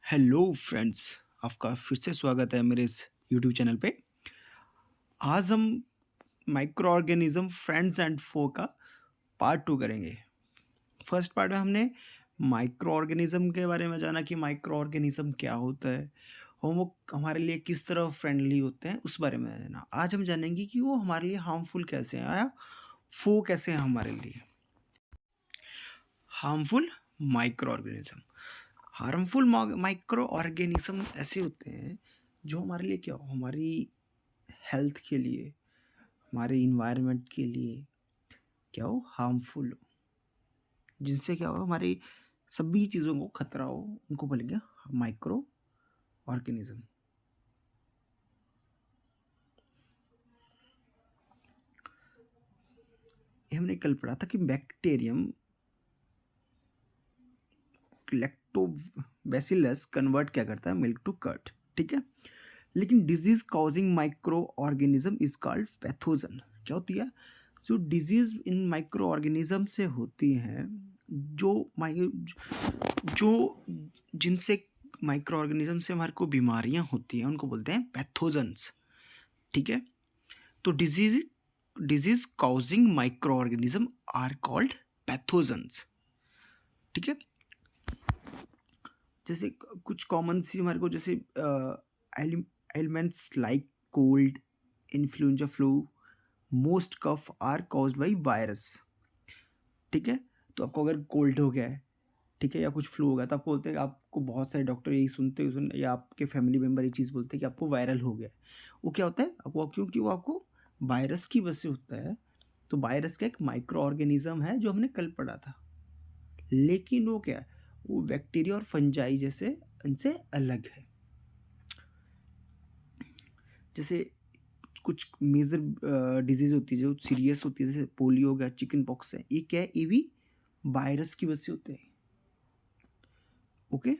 Hello friends, आपका फिर से स्वागत है मेरे इस यूट्यूब चैनल पे। आज हम माइक्रो ऑर्गेनिज्म फ्रेंड्स एंड फो का पार्ट 2 करेंगे। फर्स्ट पार्ट में हमने माइक्रो ऑर्गेनिज्म के बारे में जाना कि माइक्रो ऑर्गेनिज्म क्या होता है और वो हमारे लिए किस तरह फ्रेंडली होते हैं, उस बारे में जाना। आज हम जानेंगे कि वो हमारे लिए हार्मफुल कैसे हैं या फो कैसे हैं हमारे लिए। Harmful micro organism. Harmful micro organism ऐसे होते हैं जो हमारे लिए क्या हो, हमारी हेल्थ के लिए, हमारे इन्वायरमेंट के लिए क्या हो, हार्मफुल हो, जिनसे क्या हो हमारी सभी चीज़ों को खतरा हो, उनको बोलेंगे माइक्रो ऑर्गेनिज्म। ये हमने कल पढ़ा था कि बैक्टीरियम लैक्टोबैसिलस कन्वर्ट क्या करता है मिल्क टू कर्ड, ठीक है। लेकिन disease causing micro organism is called pathogen. क्या होती है? जो डिजीज इन माइक्रो ऑर्गेनिज्म से होती हैं, जो जो जिनसे माइक्रो ऑर्गेनिज्म से हमारे को बीमारियां होती हैं, उनको बोलते हैं पैथोजन्स, ठीक है। तो disease causing micro organism are called pathogens, ठीक है। जैसे कुछ कॉमन सी हमारे को, जैसे elements like cold, influenza flu, most cough are caused by virus, ठीक है। तो आपको अगर कोल्ड हो गया है, ठीक है, या कुछ फ्लू हो गया, तो आपको बोलते हैं, आपको बहुत सारे डॉक्टर यही सुन या आपके फैमिली मेम्बर ये चीज़ बोलते हैं कि आपको वायरल हो गया है। वो क्या होता है आपको, क्योंकि वो आपको वायरस की वजह से होता है। तो वायरस का एक माइक्रो ऑर्गेनिज्म है जो हमने कल पढ़ा था, लेकिन वो क्या है, वो बैक्टीरिया और फंजाई जैसे इनसे अलग है। जैसे कुछ मेजर डिजीज होती है जो सीरियस होती है, जैसे पोलियो हो गया, चिकन पॉक्स है, ये क्या है, ये भी वायरस की वजह से होते हैं, ओके।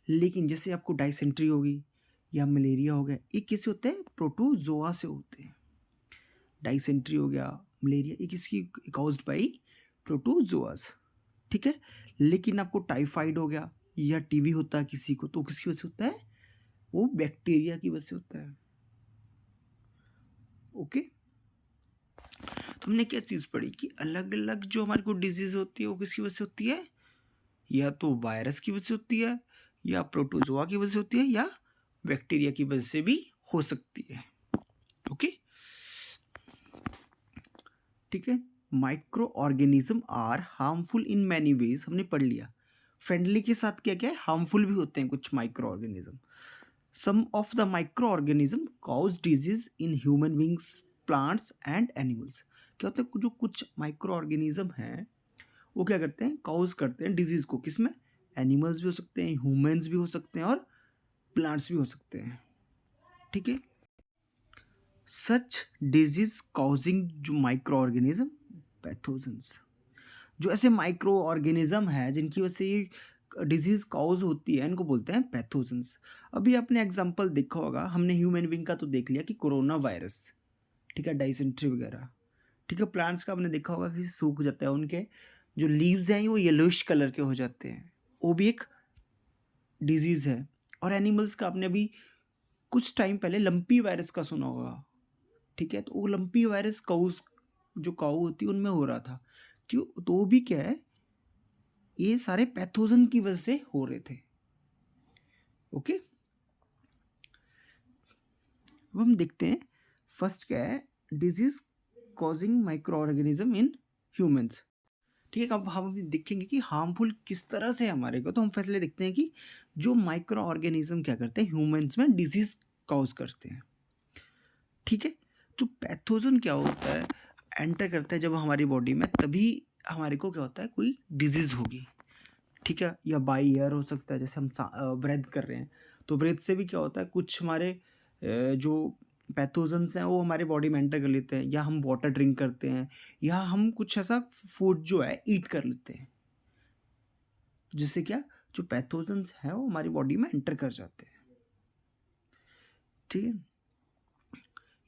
लेकिन जैसे आपको डाइसेंट्री होगी या मलेरिया हो गया, ये किससे होते हैं, प्रोटोजोआ से होते हैं। डाइसेंट्री हो गया, मलेरिया, ये किसकी कॉज्ड बाई प्रोटोजोआस, ठीक है। लेकिन आपको टाइफाइड हो गया या टीबी होता है किसी को, तो किसकी वजह से होता है, वो बैक्टीरिया की वजह से होता है, ओके। तो हमने क्या चीज़ पढ़ी कि अलग अलग जो हमारे को डिजीज होती है वो किसकी वजह से होती है, या तो वायरस की वजह से होती है, या प्रोटोजोआ की वजह से होती है, या बैक्टीरिया की वजह से भी हो सकती है, ओके, ठीक है। Micro organism are harmful in many ways, हमने पढ़ लिया। फ्रेंडली के साथ क्या क्या है, हार्मफुल भी होते हैं कुछ micro organism. Some of the micro organism cause disease in human beings, plants and animals. क्या होता है, जो कुछ माइक्रो ऑर्गेनिज्म हैं वो क्या करते हैं, कॉज करते हैं डिजीज को, किसमें, एनिमल्स भी हो सकते हैं, ह्यूमंस भी हो सकते हैं, और प्लांट्स भी हो सकते हैं, ठीक है। सच डिजीज कॉजिंग जो माइक्रो ऑर्गेनिज्म पैथोजेंस, जो ऐसे माइक्रो ऑर्गेनिज्म है जिनकी वजह से ये डिजीज कॉज होती है, इनको बोलते हैं पैथोजेंस। अभी आपने एग्जांपल देखा होगा, हमने ह्यूमन बींग का तो देख लिया कि कोरोना वायरस, ठीक है, डाइसेंट्री वगैरह, ठीक है। प्लांट्स का आपने देखा होगा कि सूख जाता है, उनके जो लीव्स हैं वो येलोइश कलर के हो जाते हैं, वो भी एक डिजीज़ है। और एनिमल्स का आपने अभी कुछ टाइम पहले लंपी वायरस का सुना होगा, ठीक है। तो वो लंपी वायरस काऊ, जो काऊ होती है उनमें हो रहा था, क्यों, तो वो भी क्या है, ये सारे पैथोजन की वजह से हो रहे थे, ओके। अब हम देखते हैं फर्स्ट क्या है, disease causing micro organism in humans, ठीक है। अब हम अभी देखेंगे कि हार्मफुल किस तरह से हमारे को, तो हम फैसले देखते हैं कि जो माइक्रो ऑर्गेनिज्म क्या करते हैं, ह्यूमंस में डिजीज कॉज करते हैं, ठीक है। तो पैथोजन क्या होता है, एंटर करता है जब हमारी बॉडी में, तभी हमारे को क्या होता है, कोई डिजीज होगी, ठीक है। या बाई एयर हो सकता है, जैसे हम ब्रेथ कर रहे हैं, तो ब्रेथ से भी क्या होता है, कुछ हमारे जो पैथोजन्स हैं वो हमारे बॉडी में एंटर कर लेते हैं, या हम वाटर ड्रिंक करते हैं, या हम कुछ ऐसा फूड जो है ईट कर लेते हैं, जिससे क्या, जो पैथोजन्स हैं वो हमारी बॉडी में एंटर कर जाते हैं, ठीक है।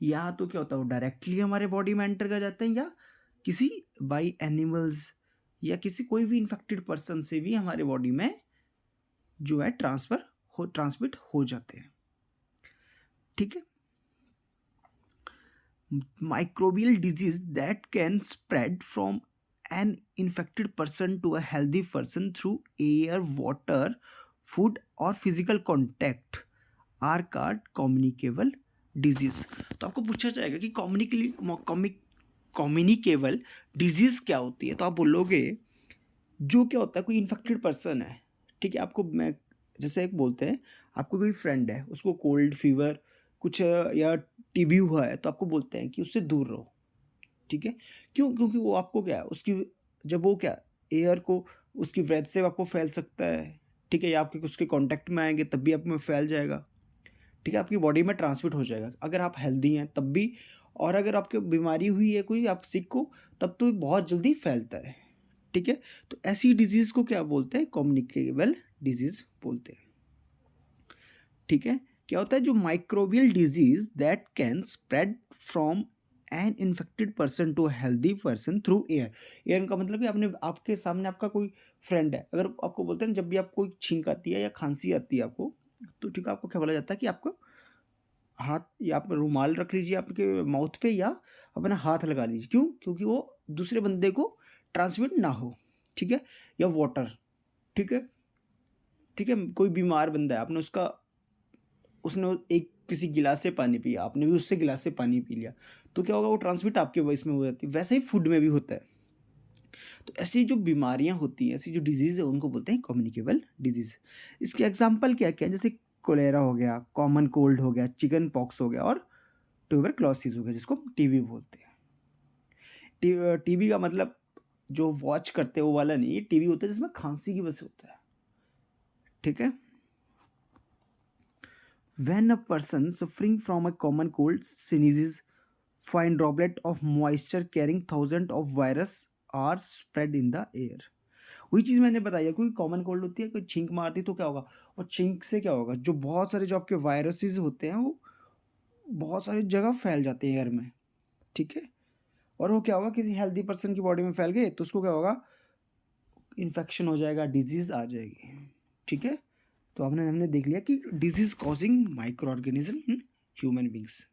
या तो क्या होता है, वो डायरेक्टली हमारे बॉडी में एंटर कर जाते हैं, या किसी बाई एनिमल्स या किसी कोई भी इन्फेक्टेड पर्सन से भी हमारे बॉडी में जो है ट्रांसमिट हो जाते हैं। ठीक है, microbial disease that can spread from an infected person to a healthy person through air, water, food और physical contact are called communicable disease. तो आपको पूछा जाएगा कि कम्युनिकेबल डिजीज क्या होती है, तो आप बोलोगे जो क्या होता है, कोई इन्फेक्टेड पर्सन है, ठीक है, आपको मैं जैसे एक बोलते हैं, आपको कोई फ्रेंड है, उसको कोल्ड फीवर कुछ या टीबी हुआ है, तो आपको बोलते हैं कि उससे दूर रहो। ठीक है, क्यों? क्योंकि वो आपको क्या है, उसकी जब वो क्या एयर को उसकी ब्रेथ से आपको फैल सकता है। ठीक है, या आपके उसके कांटेक्ट में आएंगे तब भी आप में फैल जाएगा। ठीक है, आपकी बॉडी में ट्रांसमिट हो जाएगा अगर आप हेल्दी हैं तब भी, और अगर आपको बीमारी हुई है कोई, आप सिक हो, तब तो बहुत जल्दी फैलता है। ठीक है, तो ऐसी डिजीज़ को क्या बोलते हैं? कम्युनिकेबल डिजीज़ बोलते हैं। ठीक है, क्या होता है? जो microbial disease that can spread from an infected person to healthy person through air. Air का मतलब कि आपके सामने आपका कोई फ्रेंड है, अगर आपको बोलते हैं जब भी आपको छींक आती है या खांसी आती है आपको, तो ठीक है, आपको क्या बोला जाता है कि आपको हाथ या आप रुमाल रख लीजिए आपके माउथ पे, या अपना हाथ लगा लीजिए। क्यों? क्योंकि वो दूसरे बंदे को ट्रांसमिट ना हो। ठीक है, या वाटर। ठीक है, ठीक है, कोई बीमार बंदा है, उसने एक किसी गिलास से पानी पिया, आपने भी उससे गिलास से पानी पी लिया, तो क्या होगा? वो ट्रांसमिट आपके वॉइस में हो जाती है। वैसे ही फूड में भी होता है। तो ऐसी जो बीमारियां होती हैं, ऐसी जो डिजीज़ है, उनको बोलते हैं कम्युनिकेबल डिजीज़। इसके एग्जांपल क्या क्या है? जैसे कोलेरा हो गया, कॉमन कोल्ड हो गया, चिकन पॉक्स हो गया, और ट्यूबरक्लोसिस हो गया, जिसको टीबी बोलते हैं। टीबी का मतलब जो वॉच करते हैं वो वाला नहीं, टीबी होता है जिसमें खांसी की वजह से होता है। ठीक है, when a person suffering from a common cold sneezes, fine droplet of moisture carrying thousands of virus are spread in the air। वही चीज़ मैंने बताई है, कोई कॉमन कोल्ड होती है, कोई छींक मारती है तो क्या होगा, और छींक से क्या होगा, जो बहुत सारे जो आपके वायरसेस होते हैं वो बहुत सारी जगह फैल जाते हैं एयर में। ठीक है, और वो क्या होगा, किसी हेल्दी पर्सन की बॉडी में फैल गए तो उसको क्या होगा, इन्फेक्शन हो जाएगा, डिजीज़ आ जाएगी। ठीक है, तो हमने देख लिया कि disease causing micro organism in human beings.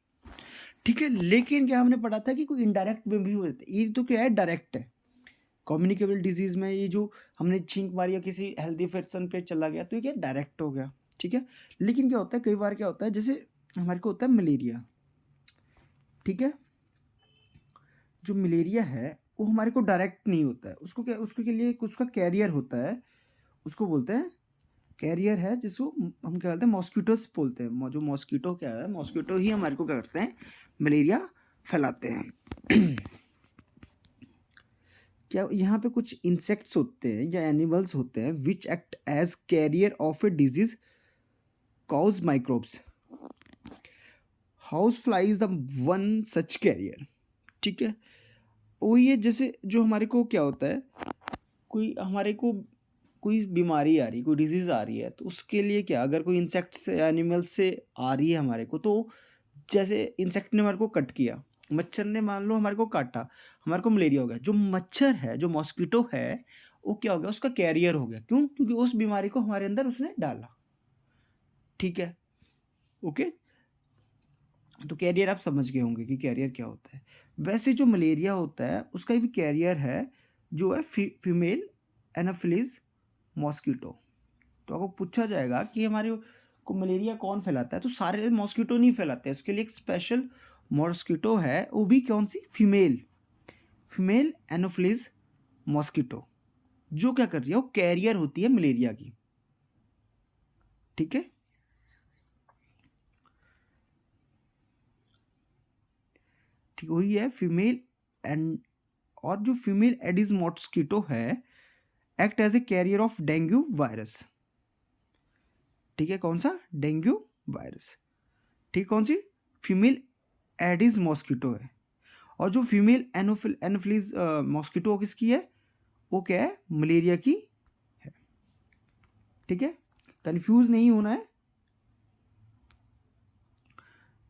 ठीक है, लेकिन क्या हमने पढ़ा था कि कोई इनडायरेक्ट में भी होते हैं, ये तो क्या है, डायरेक्ट है। कम्युनिकेबल डिजीज में ये जो हमने छींक मारी या किसी हेल्दी पर्सन पे चला गया, तो ये क्या डायरेक्ट हो गया। ठीक है, लेकिन क्या होता है, कई बार क्या होता है, जैसे हमारे को होता है मलेरिया। ठीक है, जो मलेरिया है वो हमारे को डायरेक्ट नहीं होता है, उसको क्या, उसके लिए उसका कैरियर होता है, उसको बोलते हैं कैरियर है, जिसको हम क्या बोलते हैं, मॉस्किटोस बोलते हैं। जो मॉस्किटो क्या है, मॉस्किटो ही हमारे को क्या करते हैं, मलेरिया फैलाते हैं। क्या यहाँ पे कुछ इंसेक्ट्स होते हैं या एनिमल्स होते हैं which act as carrier of a disease cause microbes. House fly is the one such carrier. ठीक है, वही है, जैसे जो हमारे को क्या होता है, कोई हमारे को कोई बीमारी आ रही, कोई डिजीज़ आ रही है, तो उसके लिए क्या, अगर कोई इंसेक्ट से, एनिमल से आ रही है हमारे को, तो जैसे इंसेक्ट ने हमारे को कट किया, मच्छर ने मान लो हमारे को काटा, हमारे को मलेरिया हो गया। जो मच्छर है, जो मॉस्किटो है, वो क्या हो गया, उसका कैरियर हो गया। क्यों? क्योंकि उस बीमारी को हमारे अंदर उसने डाला। ठीक है, ओके, तो कैरियर आप समझ गए होंगे कि कैरियर क्या होता है। वैसे जो मलेरिया होता है उसका भी कैरियर है, जो है फीमेल एनाफिलीज मॉस्किटो। तो आपको पूछा जाएगा कि हमारे को मलेरिया कौन फैलाता है, तो सारे मॉस्किटो नहीं फैलाते हैं, उसके लिए एक स्पेशल मॉस्किटो है, वो भी कौन सी, फीमेल एनोफिलीज मॉस्किटो, जो क्या कर रही है, वो कैरियर होती है मलेरिया की। ठीक है, ठीक वही है फीमेल एंड, और जो फीमेल एडिस मॉस्किटो है act as a carrier of dengue virus. ठीक है, कौन सा, डेंगू वायरस। ठीक, कौन सी, फीमेल एडिस मॉस्किटो है। और जो फीमेल एनोफिलीज मॉस्किटो किसकी है, वो क्या है, मलेरिया की है। ठीक है, कंफ्यूज नहीं होना है।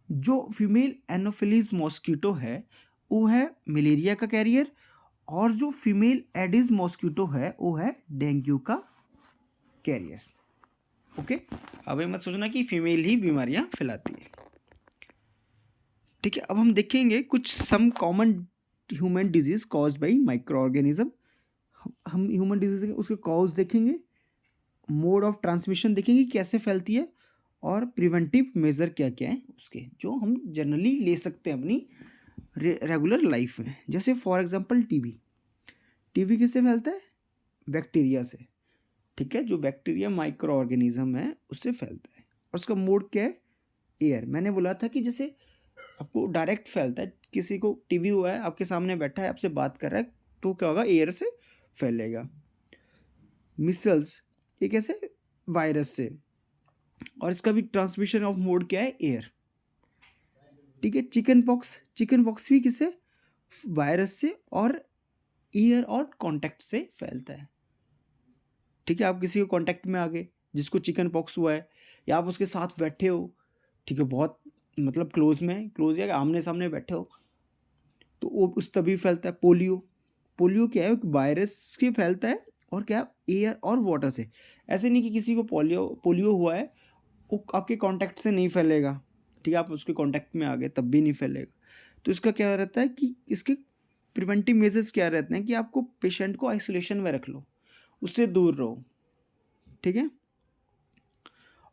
जो फीमेल एनोफिलीज मॉस्किटो है वो है मलेरिया का कैरियर, और जो फीमेल एडिस मॉस्किटो है वो है डेंगू का कैरियर। ओके, अब ये मत सोचना कि फीमेल ही बीमारियां फैलाती है। ठीक है, अब हम देखेंगे कुछ some common human disease caused by micro organism. हम ह्यूमन डिजीज उसके कॉज देखेंगे, मोड ऑफ ट्रांसमिशन देखेंगे कैसे फैलती है, और प्रिवेंटिव मेजर क्या क्या है उसके, जो हम जनरली ले सकते हैं अपनी रेगुलर लाइफ में। जैसे फॉर एग्जांपल टीबी। टीबी किससे फैलता है? बैक्टीरिया से। ठीक है, जो बैक्टीरिया माइक्रो ऑर्गेनिज्म है उससे फैलता है। और उसका मोड क्या है? एयर। मैंने बोला था कि जैसे आपको डायरेक्ट फैलता है, किसी को टीबी हुआ है, आपके सामने बैठा है, आपसे बात कर रहा है, तो क्या होगा? एयर से फैलेगा। मिसल्स, ये कैसे? वायरस से, और इसका भी ट्रांसमिशन ऑफ मोड क्या है? एयर। ठीक है, चिकन पॉक्स। चिकन पॉक्स भी किससे? वायरस से और एयर और कांटेक्ट से फैलता है। ठीक है, आप किसी को कांटेक्ट में आ गए जिसको चिकन पॉक्स हुआ है, या आप उसके साथ बैठे हो, ठीक है, बहुत मतलब क्लोज या आमने सामने बैठे हो, तो वो उस तभी फैलता है। पोलियो। पोलियो क्या है? वायरस से फैलता है, और क्या? एयर और वाटर से। ऐसे नहीं कि किसी को पोलियो हुआ है वो आपके कांटेक्ट से नहीं फैलेगा, ठीक है, आप उसके कांटेक्ट में आ गए तब भी नहीं फैलेगा। तो इसका क्या रहता है कि इसके प्रिवेंटिव मेजर्स क्या रहते हैं कि आपको पेशेंट को आइसोलेशन में रख लो, उससे दूर रहो। ठीक है,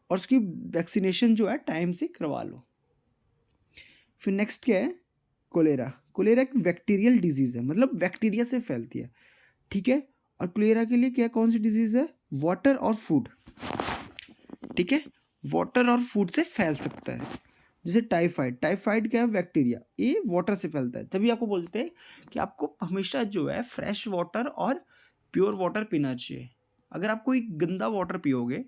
और उसकी वैक्सीनेशन जो है टाइम से करवा लो। फिर नेक्स्ट क्या है? कोलेरा। कोलेरा एक बैक्टीरियल डिजीज है, मतलब बैक्टीरिया से फैलती है। ठीक है, और कोलेरा के लिए क्या, कौन सी डिजीज है? वाटर और फूड। ठीक है, वाटर और फूड से फैल सकता है। जैसे टाइफाइड। टाइफाइड क्या है? बैक्टीरिया, ये वाटर से फैलता है। तभी आपको बोलते हैं कि आपको हमेशा जो है फ्रेश वाटर और प्योर वाटर पीना चाहिए। अगर आप कोई गंदा वाटर पियोगे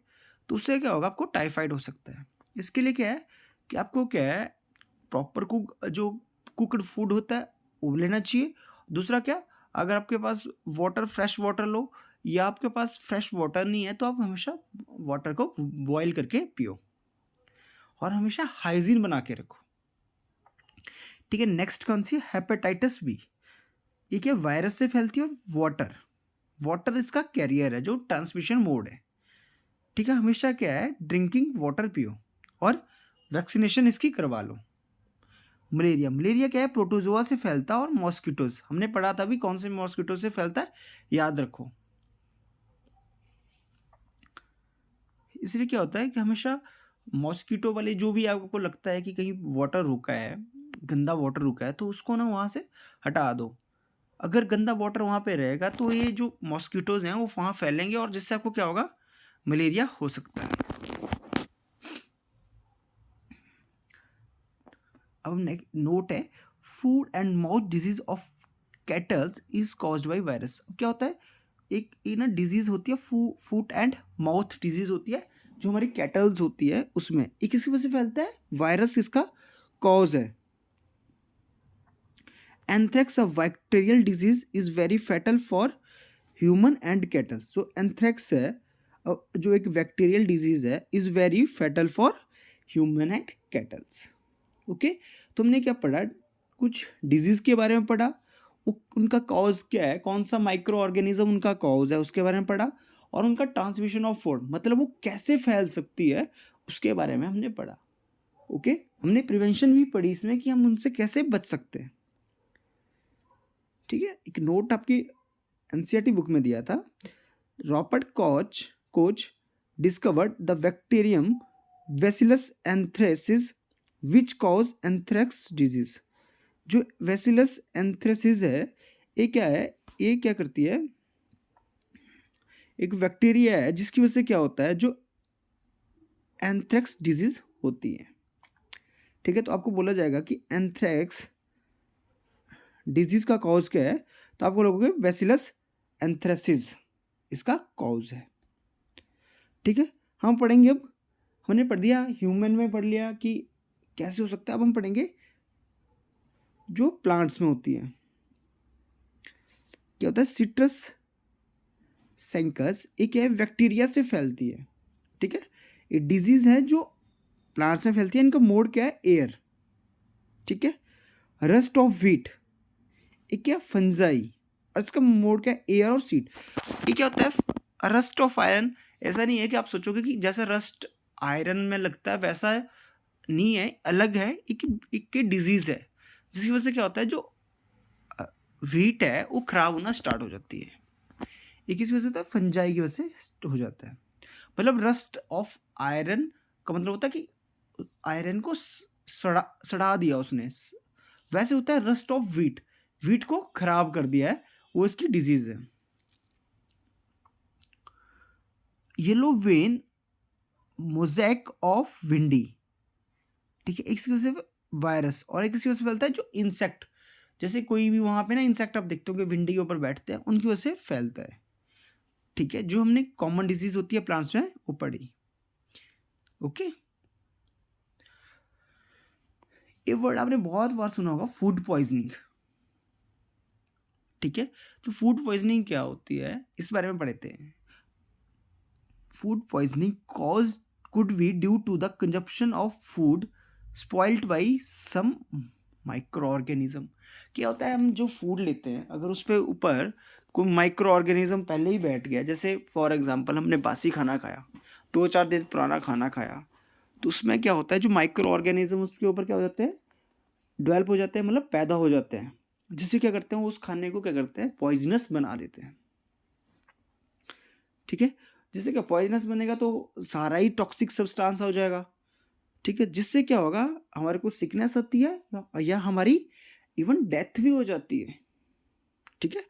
तो उससे क्या होगा? आपको टाइफाइड हो सकता है। इसके लिए क्या है कि आपको क्या है, प्रॉपर जो कुकड फूड होता है वो लेना चाहिए। दूसरा क्या, अगर आपके पास वाटर, फ्रेश वाटर लो, या आपके पास फ्रेश वाटर नहीं है तो आप हमेशा वाटर को बॉईल करके पियो, और हमेशा हाइजीन बना के रखो। ठीक है, नेक्स्ट कौन सी? Hepatitis B. ये क्या? वायरस से फैलती है, और वाटर इसका कैरियर है, जो ट्रांसमिशन मोड है। ठीक है, हमेशा क्या है? ड्रिंकिंग वाटर पियो, और वैक्सीनेशन इसकी करवा लो। मलेरिया। मलेरिया क्या है? प्रोटोजोआ से फैलता है, और मॉस्किटोज, हमने पढ़ा था अभी कौन से मॉस्किटो से फैलता है, याद रखो। इसलिए क्या होता है कि हमेशा मॉस्किटो वाले जो भी आपको लगता है कि कहीं वाटर रुका है, गंदा वाटर रुका है, तो उसको ना वहाँ से हटा दो। अगर गंदा वाटर वहाँ पे रहेगा तो ये जो मॉस्किटोज हैं वो वहाँ फैलेंगे, और जिससे आपको क्या होगा? मलेरिया हो सकता है। अब नोट है, food and mouth disease of kettles is caused by virus. अब क्या होता है, एक ये ना डिजीज होती है, फूड एंड माउथ डिजीज होती है, जो हमारी कैटल्स होती है उसमें। ये किसकी वजह से फैलता है? वायरस इसका कॉज है। Anthrax, a bacterial disease, is very fatal for human and kettles. जो एंथ्रेक्स है, जो एक बैक्टीरियल डिजीज है, is very fatal for human and kettles. Okay, तुमने क्या पढ़ा? कुछ डिजीज के बारे में पढ़ा, उनका कॉज क्या है, कौन सा माइक्रो ऑर्गेनिज्म उनका कॉज है उसके बारे में पढ़ा, और उनका ट्रांसमिशन ऑफ फूड, मतलब वो कैसे फैल सकती है उसके बारे में हमने पढ़ा। ओके, हमने प्रिवेंशन भी पढ़ी इसमें कि हम उनसे कैसे बच सकते हैं। ठीक है, एक नोट आपकी एनसीईआरटी बुक में दिया था। Robert Koch discovered the bacterium bacillus anthracis which cause anthrax disease. जो बैसिलस एंथ्रेसिस है, ये क्या है? ये क्या करती है? एक बैक्टीरिया है जिसकी वजह से क्या होता है, जो एंथ्रेक्स डिजीज होती है। ठीक है, तो आपको बोला जाएगा कि एंथ्रेक्स डिजीज का कॉज क्या है, तो आप बोलोगे बैसिलस एंथ्रेसिस इसका कॉज है। ठीक है, हम पढ़ेंगे, अब हमने पढ़ दिया ह्यूमन में, पढ़ लिया कि कैसे हो सकता है। अब हम पढ़ेंगे जो प्लांट्स में होती है। क्या होता है? सिट्रस सेंकस एक है, बैक्टीरिया से फैलती है। ठीक है, ये डिजीज है जो प्लांट्स में फैलती है। इनका मोड क्या है? एयर। ठीक है, रस्ट ऑफ व्हीट एक क्या? फंजाई, और इसका मोड क्या है? एयर और सीड। ये क्या होता है? रस्ट ऑफ आयरन ऐसा नहीं है कि आप सोचोगे कि जैसा रस्ट आयरन में लगता है वैसा नहीं है, अलग है, एक डिजीज़ है, जिसकी वजह से क्या होता है, जो व्हीट है वो खराब होना स्टार्ट हो जाती है। एक इस वजह से होता है, फंजाई की वजह से हो जाता है। मतलब रस्ट ऑफ आयरन का मतलब होता है कि आयरन को सड़ा दिया उसने। वैसे होता है रस्ट ऑफ व्हीट, व्हीट को खराब कर दिया है, वो इसकी डिजीज है। Yellow vein mosaic of windy, ठीक है, एक किसी से वायरस और एक किसी वजह से फैलता है जो इंसेक्ट, जैसे कोई भी वहाँ पे ना इंसेक्ट आप देखते हो कि विंडी के ऊपर बैठते हैं, उनकी वजह से फैलता है। ठीक है, जो हमने कॉमन डिजीज होती है प्लांट्स में वो पढ़ी। ओके, ये वर्ड आपने बहुत बार सुना होगा, फूड पॉइजनिंग। ठीक है, जो फूड पॉइजनिंग क्या होती है इस बारे में पढ़ते हैं। Food poisoning cause could be due to the consumption of food spoiled by some micro organism. क्या होता है, हम जो फूड लेते हैं अगर उस पर ऊपर कोई माइक्रो ऑर्गेनिज्म पहले ही बैठ गया, जैसे फॉर एग्जांपल हमने बासी खाना खाया, 2-4 दिन पुराना खाना खाया, तो उसमें क्या होता है, जो माइक्रो ऑर्गेनिज्म उसके ऊपर क्या हो जाते हैं, डेवलप हो जाते हैं, मतलब पैदा हो जाते हैं, जिससे क्या करते हैं, उस खाने को क्या करते हैं, पॉइजनस बना देते हैं। ठीक है, जिससे क्या पॉइजनस बनेगा तो सारा ही टॉक्सिक सब्सटेंस हो जाएगा। ठीक है, जिससे क्या होगा, हमारे को सिकनेस आती है या हमारी इवन डेथ भी हो जाती है। ठीक है,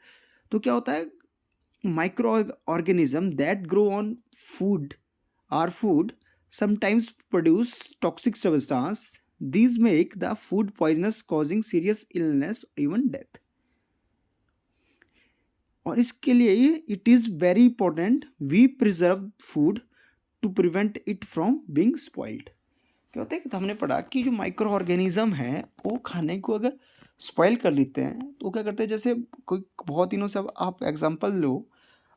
तो क्या होता है, micro organism that grow on food or food sometimes produce toxic substance. These make the food poisonous, causing serious illness, even death. और इसके लिए it is very important we preserve food to prevent it from being spoiled. क्या होता है कि हमने पढ़ा कि जो माइक्रो ऑर्गेनिज्म है वो खाने को अगर स्पॉइल कर लेते हैं तो क्या करते हैं, जैसे कोई बहुत दिनों से, अब आप एग्जांपल लो,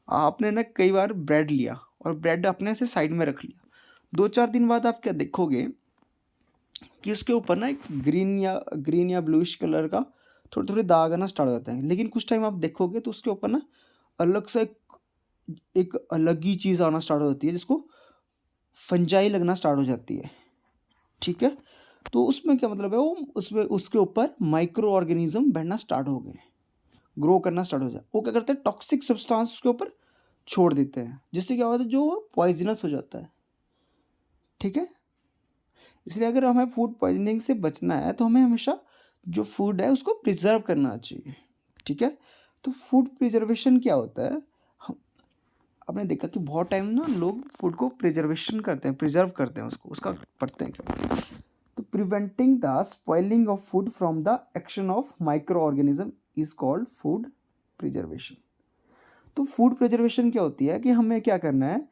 आपने ना कई बार ब्रेड लिया और ब्रेड अपने से साइड में रख लिया, 2-4 दिन बाद आप क्या देखोगे कि उसके ऊपर ना एक ग्रीन या ब्लूइश कलर का थोड़े थोड़े दाग आना स्टार्ट हो जाते हैं। लेकिन कुछ टाइम आप देखोगे तो उसके ऊपर ना अलग से एक अलग ही चीज़ आना स्टार्ट हो जाती है, जिसको फंजाई लगना स्टार्ट हो जाती है। ठीक है, तो उसमें क्या मतलब है, वो उसमें उसके ऊपर माइक्रो ऑर्गेनिज्म बढ़ना स्टार्ट हो गए, ग्रो करना स्टार्ट हो जाए, वो क्या करते हैं, टॉक्सिक सब्सटेंस उसके ऊपर छोड़ देते हैं, जिससे क्या होता है, जो पॉइजनस हो जाता है। ठीक है, इसलिए अगर हमें फूड पॉइजनिंग से बचना है तो हमें हमेशा जो फूड है उसको प्रिजर्व करना चाहिए। ठीक है, तो फूड प्रिजर्वेशन क्या होता है, हम आपने देखा कि बहुत टाइम ना लोग फूड को प्रिजर्वेशन करते हैं, प्रिजर्व करते हैं उसको, उसका पढ़ते हैं क्या, तो preventing the spoiling of food from the action of micro organism is called food preservation. तो फूड प्रिजर्वेशन क्या होती है कि हमें क्या करना है,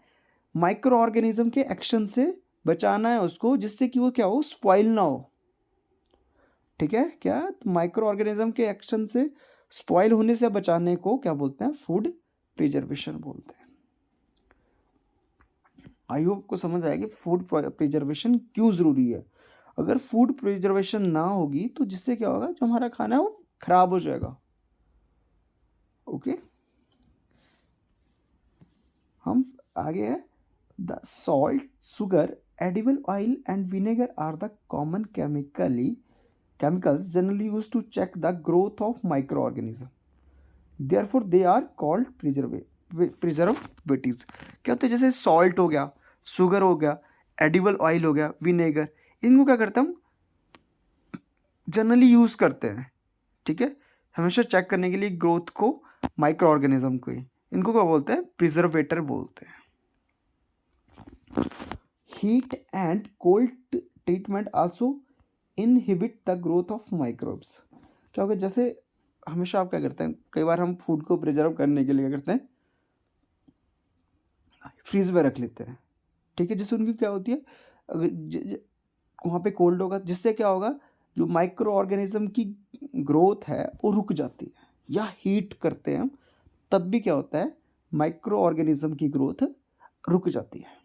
माइक्रो ऑर्गेनिज्म के एक्शन से बचाना है उसको, जिससे कि वो क्या हो, स्पॉइल ना हो। ठीक है, क्या माइक्रो ऑर्गेनिज्म के एक्शन से स्पॉइल होने से बचाने को क्या बोलते हैं, फूड प्रिजर्वेशन बोलते हैं। आई होप को समझ आएगी फूड प्रिजर्वेशन क्यों ज़रूरी है। अगर फूड प्रिजर्वेशन ना होगी तो जिससे क्या होगा, जो हमारा खाना है वो खराब हो जाएगा। ओके, हम आगे है, the salt, sugar, edible oil and vinegar are the common chemicals generally used to check the growth of microorganisms. Therefore, they are called preservatives. क्या होता है, जैसे सॉल्ट हो गया, शुगर हो गया, एडिबल ऑयल हो गया, विनेगर, इनको क्या करते हैं हम, जनरली यूज़ करते हैं। ठीक है, हमेशा चेक करने के लिए ग्रोथ को, माइक्रो ऑर्गेनिज्म को, इनको क्या बोलते हैं, प्रिजर्वेटर बोलते हैं। Heat and cold treatment also inhibit the growth of microbes. क्या होगा, जैसे हमेशा आप क्या करते हैं, कई बार हम फूड को प्रिजर्व करने के लिए क्या करते हैं, फ्रीज में रख लेते हैं। ठीक है, जिससे उनकी क्या होती है, अगर वहाँ पे कोल्ड होगा, जिससे क्या होगा, जो माइक्रो ऑर्गेनिज्म की ग्रोथ है वो रुक जाती है, या हीट करते हैं हम, तब भी क्या होता है, माइक्रो ऑर्गेनिज्म की ग्रोथ रुक जाती है।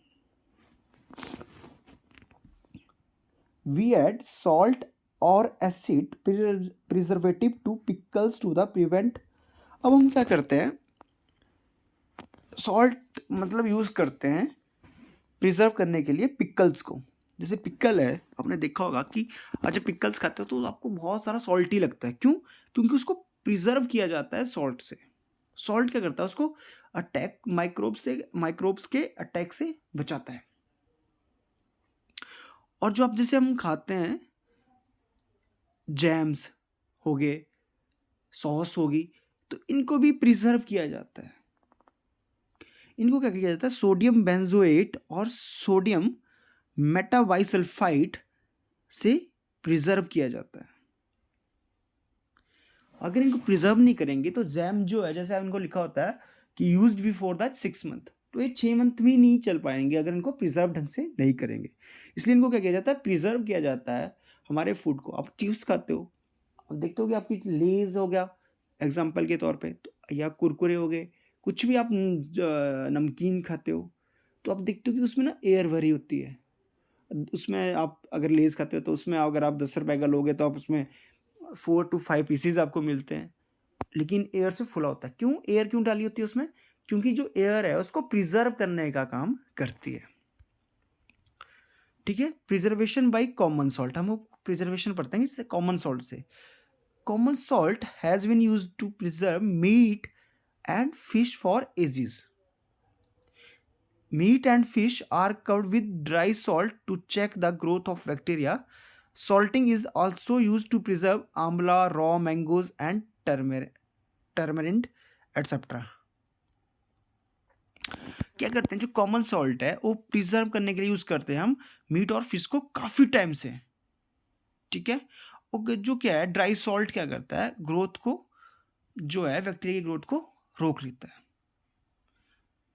We add salt or acid preservative to pickles to the prevent। अब हम क्या करते हैं, सॉल्ट मतलब यूज़ करते हैं प्रिजर्व करने के लिए पिकल्स को। जैसे पिकल है, आपने देखा होगा कि जब पिकल्स खाते हो तो आपको बहुत सारा सॉल्टी लगता है। क्यों? क्योंकि उसको प्रिजर्व किया जाता है सॉल्ट से। सॉल्ट क्या करता है? उसको अटैक माइक्रोब्स के अटैक से बचाता है। और जो आप जैसे हम खाते हैं, जैम्स हो गए, सॉस होगी, तो इनको भी प्रिजर्व किया जाता है। इनको क्या किया जाता है? सोडियम बेंजोएट और सोडियम मेटाबाइसल्फाइड से प्रिजर्व किया जाता है। अगर इनको प्रिजर्व नहीं करेंगे तो जैम जो है, जैसे इनको लिखा होता है कि यूज्ड बिफोर दैट 6 मंथ, तो ये 6 मंथ भी नहीं चल पाएंगे अगर इनको प्रिजर्व ढंग से नहीं करेंगे। इसलिए इनको क्या किया जाता है? प्रिजर्व किया जाता है हमारे फूड को। आप चिप्स खाते हो, अब देखते हो कि आपकी लेज हो गया एग्जाम्पल के तौर पे, तो या कुरकुरे हो गए, कुछ भी आप नमकीन खाते हो, तो आप देखते हो कि उसमें ना एयर भरी होती है। उसमें आप अगर लेज़ खाते हो तो उसमें अगर आप 10 रुपए का लोगे तो आप उसमें 4 to 5 पीसेज आपको मिलते हैं, लेकिन एयर से फुला होता है। क्यों एयर क्यों डाली होती है उसमें? क्योंकि जो एयर है उसको प्रिजर्व करने का काम करती है। ठीक है, प्रिजर्वेशन बाय कॉमन सॉल्ट, हम प्रिजर्वेशन पढ़ते हैं इससे कॉमन सॉल्ट से। Common salt has been used to preserve meat and fish for ages. Meat and fish are covered with dry salt to check the growth of bacteria. Salting is also used to preserve amla, raw mangoes, and tamarind, etc. क्या करते हैं? जो common salt है वो preserve करने के लिए use करते हैं हम मीट और फिश को काफी टाइम से। ठीक है, और जो क्या है, ड्राई सॉल्ट क्या करता है? ग्रोथ को, जो है बैक्टीरिया की ग्रोथ को रोक लेता है।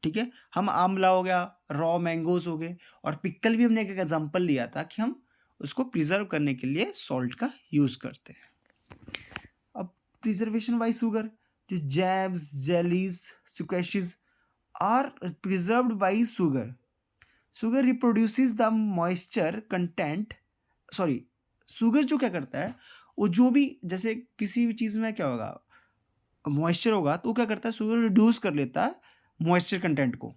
ठीक है, हम आमला हो गया, रॉ मैंगोज हो गए, और पिक्कल भी हमने एक एग्जांपल लिया था कि हम उसको प्रिजर्व करने के लिए सॉल्ट का यूज करते हैं। अब प्रिजर्वेशन बाय शुगर, जो jams, jellies, squashes are preserved by sugar. Sugar reproduces the moisture content, sorry, sugar जो क्या करता है, वो जो भी, जैसे किसी भी चीज़ में क्या होगा, मॉइस्चर होगा, तो वो क्या करता है? शुगर रिड्यूस कर लेता है मॉइस्चर कंटेंट को।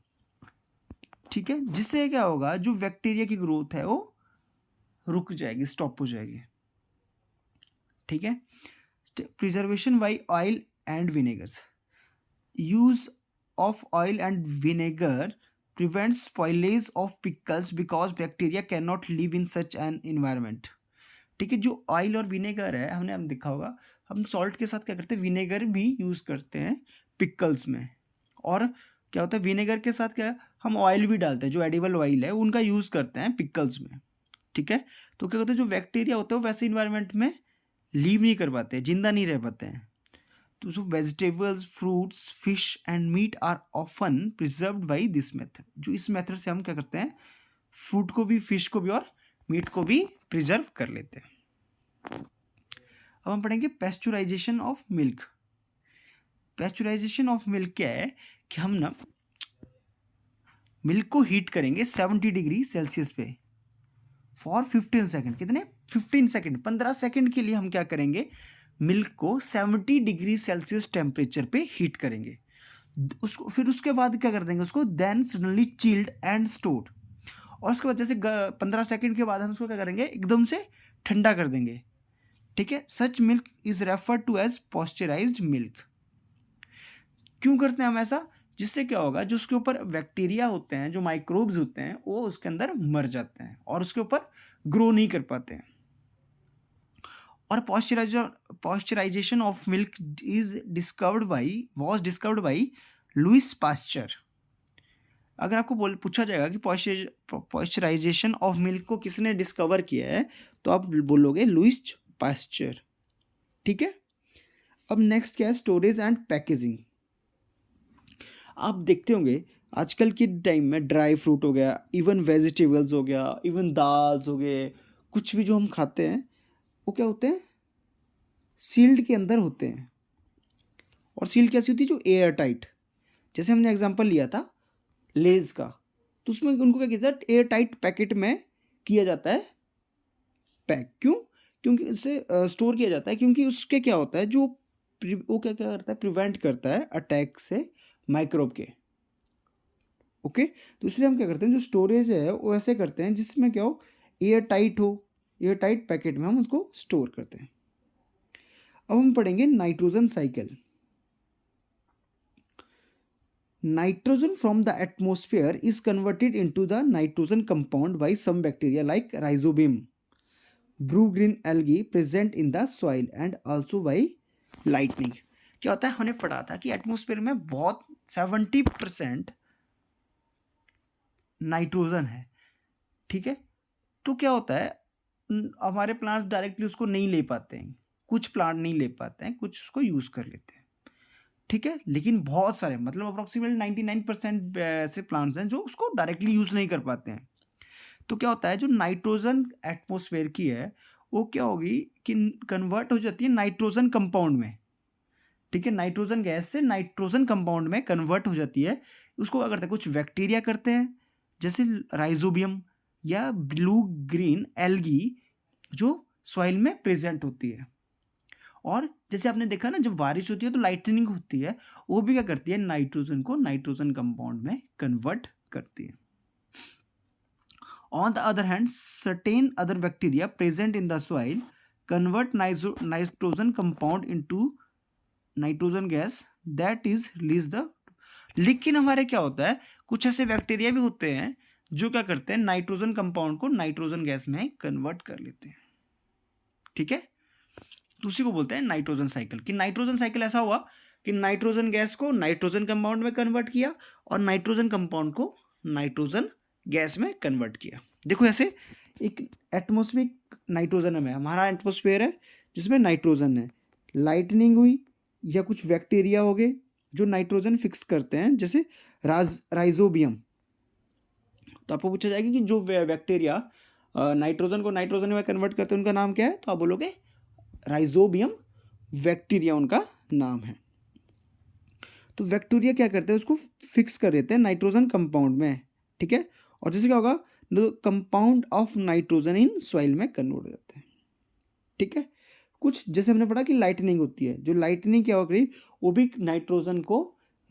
ठीक है, जिससे क्या होगा, जो बैक्टीरिया की ग्रोथ है वो रुक जाएगी, स्टॉप हो जाएगी। ठीक है, preservation by oil and vinegars. Use of oil and vinegar prevents spoilage of pickles because bacteria cannot live in such an environment. ठीक है, जो ऑयल और विनेगर है, हम देखा होगा, हम सॉल्ट के साथ क्या करते हैं? विनेगर भी यूज करते हैं पिकल्स में। और क्या होता है, विनेगर के साथ क्या, हम ऑयल भी डालते हैं, जो एडिबल ऑयल है उनका यूज करते हैं पिकल्स में। ठीक है, तो क्या होता है, जो बैक्टीरिया होते हैं वो वैसे इन्वायरमेंट में लीव नहीं कर पाते, जिंदा नहीं रह पाते हैं। तो जो vegetables, fruits, fish and meat are often preserved by this method. जो इस मेथड से हम क्या करते हैं, फ्रूट को भी, फिश को भी और मीट को भी प्रिजर्व कर लेते हैं। अब हम पढ़ेंगे पेस्चुराइजेशन ऑफ मिल्क। पेस्चुराइजेशन ऑफ मिल्क क्या है कि हम ना मिल्क को हीट करेंगे 70 डिग्री सेल्सियस पे फॉर 15 सेकेंड। कितने? 15 सेकेंड, 15 सेकेंड के लिए हम क्या करेंगे, मिल्क को 70 डिग्री सेल्सियस टेम्परेचर पे हीट करेंगे। उसको फिर उसके बाद क्या कर देंगे, उसको then suddenly chilled and stored. और उसके बाद जैसे 15 सेकेंड के बाद हम उसको क्या करेंगे, एकदम से ठंडा कर देंगे। ठीक है, such milk is referred to as pasteurised milk. क्यों करते हैं हम ऐसा? जिससे क्या होगा, जो उसके ऊपर बैक्टीरिया होते हैं, जो माइक्रोब्स होते हैं, वो उसके अंदर मर जाते हैं और उसके ऊपर ग्रो नहीं कर पाते हैं। और pasteurisation of milk was discovered by Louis Pasteur. अगर आपको पूछा जाएगा कि पॉस्चराइजेशन ऑफ मिल्क को किसने डिस्कवर किया है, तो आप बोलोगे लुइस पास्चर। ठीक है, अब नेक्स्ट क्या है, स्टोरेज एंड पैकेजिंग। आप देखते होंगे आजकल के टाइम में ड्राई फ्रूट हो गया, इवन वेजिटेबल्स हो गया, इवन दाल्स हो गए, कुछ भी जो हम खाते हैं वो क्या होते हैं, सील्ड के अंदर होते हैं। और सील्ड कैसी होती है? जो एयर टाइट। जैसे हमने एग्जांपल लिया था लेज का, तो उसमें उनको क्या किया जाता है, एयर टाइट पैकेट में किया जाता है पैक। क्यों? क्योंकि इससे स्टोर किया जाता है, क्योंकि उसके क्या होता है, जो वो क्या क्या करता है, प्रिवेंट करता है अटैक से माइक्रोब के। ओके, तो इसलिए हम क्या करते हैं, जो स्टोरेज है वो ऐसे करते हैं जिसमें क्या हो, एयर टाइट पैकेट में हम उसको स्टोर करते हैं। अब हम पढ़ेंगे nitrogen cycle. Nitrogen from the atmosphere is converted into the nitrogen compound by some bacteria like rhizobium, blue green algae present in the soil and also by lightning. क्या होता है, हमने पढ़ा था कि एटमोस्फेयर में बहुत 70% नाइट्रोजन है, ठीक है। तो क्या होता है, हमारे प्लांट्स डायरेक्टली उसको नहीं ले पाते हैं, कुछ प्लांट नहीं ले पाते हैं, कुछ उसको यूज़ कर लेते हैं, ठीक है। लेकिन बहुत सारे, मतलब अप्रोक्सीमेटली 99% ऐसे प्लांट्स हैं जो उसको डायरेक्टली यूज़ नहीं कर पाते हैं। तो क्या होता है, जो नाइट्रोजन एटमोस्फेयर की है वो क्या होगी कि कन्वर्ट हो जाती है नाइट्रोजन कंपाउंड में, ठीक है। नाइट्रोजन गैस से नाइट्रोजन कंपाउंड में कन्वर्ट हो जाती है। उसको क्या करते हैं, कुछ बैक्टीरिया करते हैं, जैसे राइजोबियम या ब्लू ग्रीन एल्गी, जो सॉइल में प्रेजेंट होती है। और जैसे आपने देखा ना, जब बारिश होती है तो लाइटनिंग होती है, वो भी क्या करती है, नाइट्रोजन को नाइट्रोजन कंपाउंड में कन्वर्ट करती है। On the other hand, certain other bacteria present in the soil convert nitrogen compound into nitrogen gas that is release the. लेकिन हमारे क्या होता है, कुछ ऐसे बैक्टीरिया भी होते हैं जो क्या करते हैं, नाइट्रोजन कंपाउंड को नाइट्रोजन गैस में कन्वर्ट कर लेते हैं, ठीक है। तो उसी को बोलते हैं नाइट्रोजन साइकिल। कि नाइट्रोजन साइकिल ऐसा हुआ कि नाइट्रोजन गैस को नाइट्रोजन कंपाउंड में कन्वर्ट किया और नाइट्रोजन कंपाउंड को नाइट्रोजन गैस में कन्वर्ट किया। देखो ऐसे एक एटमोस्फिक नाइट्रोजन है, हमारा एटमोस्फेयर है जिसमें नाइट्रोजन है, लाइटनिंग हुई या कुछ बैक्टीरिया हो गए जो नाइट्रोजन फिक्स करते हैं, जैसे राइजोबियम। तो आपको पूछा जाएगा कि जो बैक्टीरिया नाइट्रोजन को नाइट्रोजन में कन्वर्ट करते हैं उनका नाम क्या है, तो आप बोलोगे राइजोबियम बैक्टीरिया उनका नाम है। तो बैक्टीरिया क्या करते हैं, उसको फिक्स कर देते हैं नाइट्रोजन कंपाउंड में, ठीक है। और जैसे क्या होगा, compound of nitrogen in soil में कन्वर्ट हो जाते हैं, ठीक है। कुछ जैसे हमने पढ़ा कि लाइटनिंग होती है, जो लाइटनिंग क्या हो गई, वो भी नाइट्रोजन को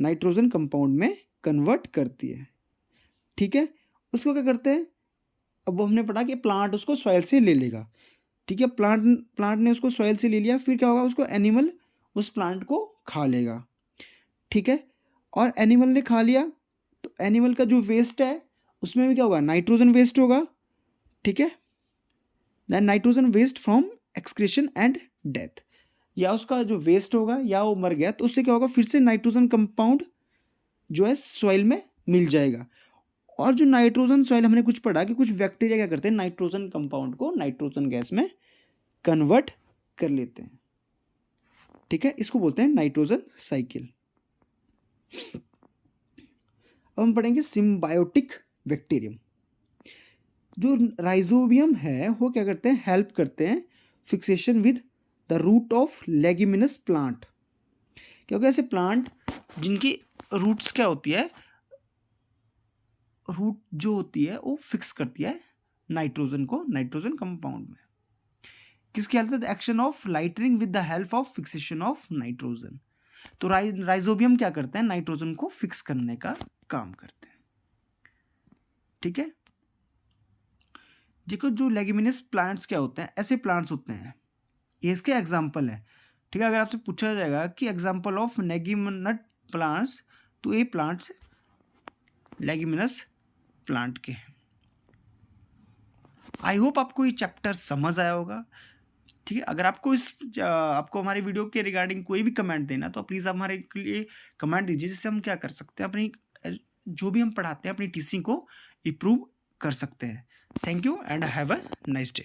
नाइट्रोजन कंपाउंड में कन्वर्ट करती है, ठीक है। उसको क्या करते हैं, अब वो हमने पढ़ा कि प्लांट उसको सॉइल से ले लेगा, ठीक है। प्लांट ने उसको सॉइल से ले लिया, फिर क्या होगा, उसको एनिमल उस प्लांट को खा लेगा, ठीक है। और एनिमल ने खा लिया तो एनिमल का जो वेस्ट है उसमें भी क्या होगा, नाइट्रोजन वेस्ट होगा, ठीक है। Then nitrogen waste from excretion and death, या उसका जो वेस्ट होगा या वो मर गया तो उससे क्या होगा, फिर से नाइट्रोजन कंपाउंड जो है सॉइल में मिल जाएगा। और जो नाइट्रोजन सॉइल हमने कुछ पढ़ा कि कुछ बैक्टीरिया क्या करते हैं, नाइट्रोजन कंपाउंड को नाइट्रोजन गैस में कन्वर्ट कर लेते हैं, ठीक है। इसको बोलते हैं नाइट्रोजन साइकिल। अब हम पढ़ेंगे सिम्बायोटिक बैक्टीरियम। जो राइजोबियम है वो क्या करते हैं, हेल्प करते हैं fixation with the root of leguminous plant, क्योंकि ऐसे प्लांट जिनकी रूट्स क्या होती है, रूट जो होती है वो फिक्स करती है नाइट्रोजन को नाइट्रोजन कंपाउंड में। किसकी हेल्प से, action of lightning with the help of fixation of nitrogen. तो राइजोबियम क्या करते हैं, नाइट्रोजन को फिक्स करने का काम करते हैं, ठीक है। देखो जो लेग्यूमिनस प्लांट्स क्या होते हैं, ऐसे प्लांट्स होते हैं, ये इसके एग्जाम्पल है, ठीक है। अगर आपसे पूछा जाएगा कि एग्जाम्पल ऑफ लेग्यूमिनस प्लांट्स, तो ये प्लांट्स लेग्यूमिनस प्लांट के हैं। आई होप आपको ये चैप्टर समझ आया होगा, ठीक है। अगर आपको आपको हमारी वीडियो के रिगार्डिंग कोई भी कमेंट देना तो प्लीज़ आप हमारे लिए कमेंट दीजिए, जिससे हम क्या कर सकते हैं, अपनी जो भी हम पढ़ाते हैं अपनी टीचिंग को इम्प्रूव कर सकते हैं। Thank you and have a nice day.